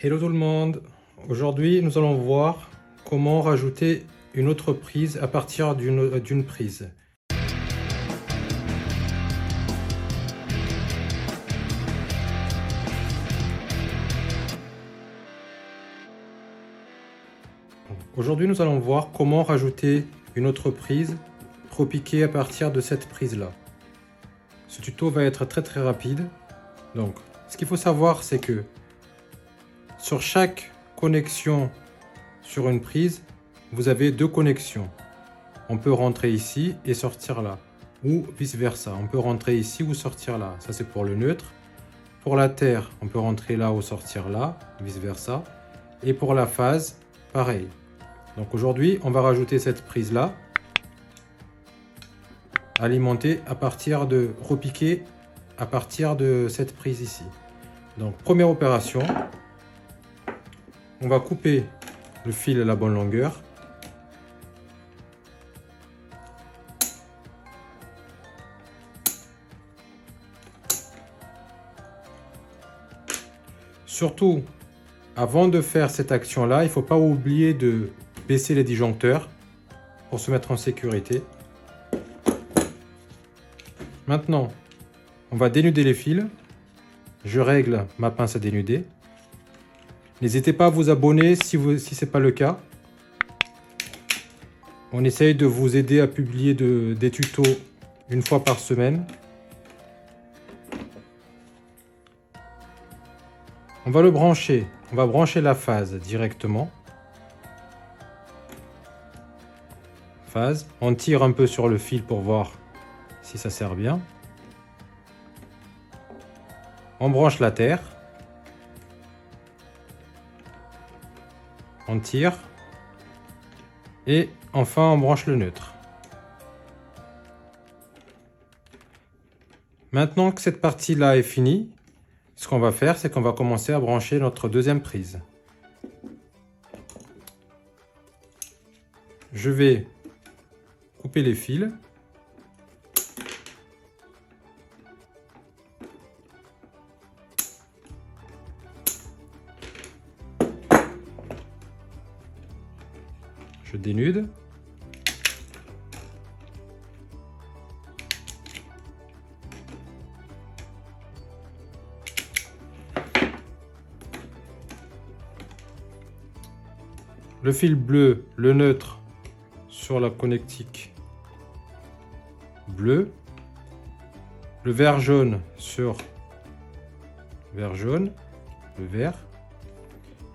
Hello tout le monde, aujourd'hui nous allons voir comment rajouter une autre prise à partir d'une prise. Aujourd'hui nous allons voir comment rajouter une autre prise repiquée à partir de cette prise là. Ce tuto va être très rapide. Donc ce qu'il faut savoir c'est que sur chaque connexion sur une prise, vous avez deux connexions. On peut rentrer ici et sortir là, ou vice versa. On peut rentrer ici ou sortir là. Ça c'est pour le neutre. Pour la terre, on peut rentrer là ou sortir là, vice versa. Et pour la phase, pareil. Donc aujourd'hui, on va rajouter cette prise là, alimentée à partir de repiquer à partir de cette prise ici. Donc première opération. On va couper le fil à la bonne longueur. Surtout, avant de faire cette action-là, il ne faut pas oublier de baisser les disjoncteurs pour se mettre en sécurité. Maintenant, on va dénuder les fils. Je règle ma pince à dénuder. N'hésitez pas à vous abonner si ce n'est pas le cas. On essaye de vous aider à publier des tutos une fois par semaine. On va le brancher. On va brancher la phase directement. Phase. On tire un peu sur le fil pour voir si ça sert bien. On branche la terre. On tire. Et enfin, on branche le neutre. Maintenant que cette partie-là est finie, ce qu'on va faire, c'est qu'on va commencer à brancher notre deuxième prise. Je vais couper les fils. Je dénude. Le fil bleu, le neutre sur la connectique bleu. Le vert jaune sur vert jaune. Le vert.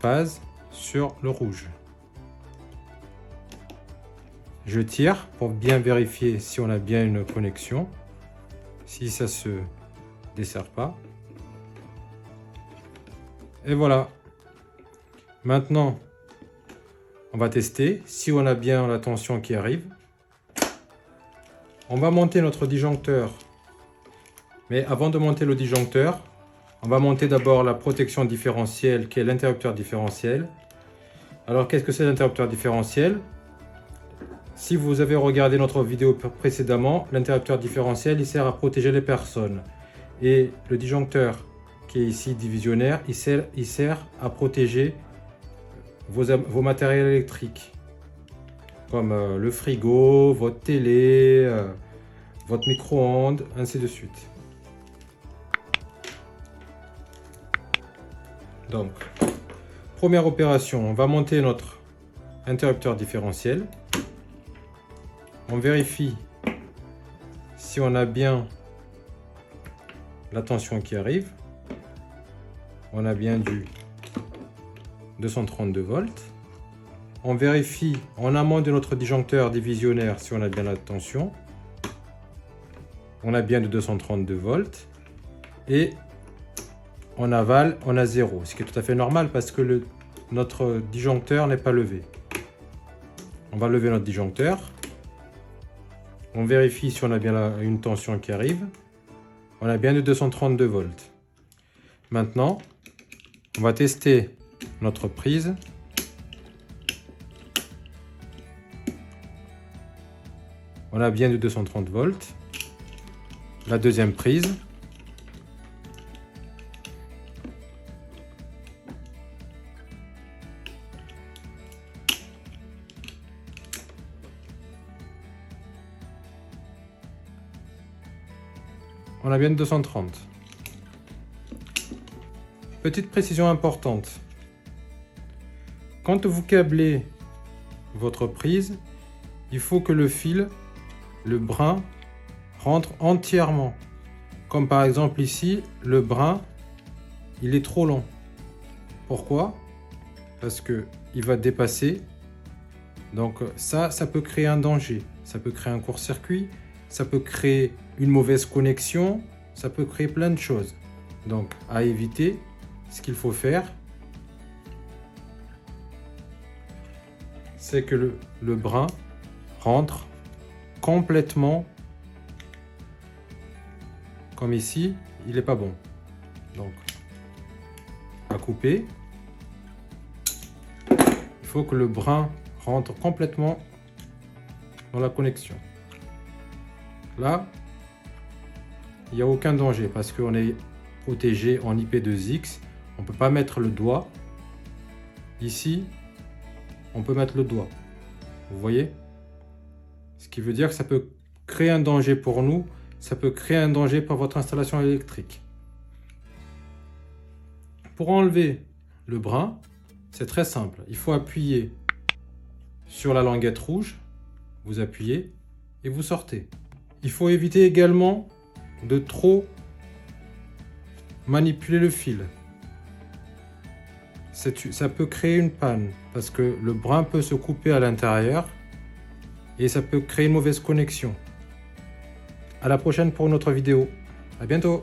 Phase sur le rouge. Je tire pour bien vérifier si on a bien une connexion, si ça se dessert pas. Et voilà. Maintenant, on va tester si on a bien la tension qui arrive. On va monter notre disjoncteur. Mais avant de monter le disjoncteur, on va monter d'abord la protection différentielle qui est l'interrupteur différentiel. Alors qu'est-ce que c'est l'interrupteur différentiel ? Si vous avez regardé notre vidéo précédemment, l'interrupteur différentiel, il sert à protéger les personnes. Et le disjoncteur, qui est ici divisionnaire, il sert à protéger vos matériels électriques. Comme le frigo, votre télé, votre micro-ondes, ainsi de suite. Donc, première opération, on va monter notre interrupteur différentiel. On vérifie si on a bien la tension qui arrive. On a bien du 232 volts. On vérifie en amont de notre disjoncteur divisionnaire si on a bien la tension. On a bien de 232 volts. Et en aval, on a 0. Ce qui est tout à fait normal parce que notre disjoncteur n'est pas levé. On va lever notre disjoncteur. On vérifie si on a bien une tension qui arrive. On a bien de 232 volts. Maintenant, on va tester notre prise. On a bien de 230 volts. La deuxième prise. On a bien 230. Petite précision importante. Quand vous câblez votre prise, il faut que le fil, le brin, rentre entièrement. Comme par exemple ici, le brin, il est trop long. Pourquoi? Parce que il va dépasser. Donc ça peut créer un danger. Ça peut créer un court-circuit. Ça peut créer une mauvaise connexion. Ça peut créer plein de choses. Donc à éviter, ce qu'il faut faire, c'est que le brin rentre complètement. Comme ici, il n'est pas bon. Donc, à couper. Il faut que le brin rentre complètement dans la connexion. Là, il n'y a aucun danger parce qu'on est protégé en IP2X. On ne peut pas mettre le doigt. Ici, on peut mettre le doigt. Vous voyez? Ce qui veut dire que ça peut créer un danger pour nous. Ça peut créer un danger pour votre installation électrique. Pour enlever le brin, c'est très simple. Il faut appuyer sur la languette rouge. Vous appuyez et vous sortez. Il faut éviter également de trop manipuler le fil. Ça peut créer une panne parce que le brin peut se couper à l'intérieur et ça peut créer une mauvaise connexion. À la prochaine pour une autre vidéo. À bientôt.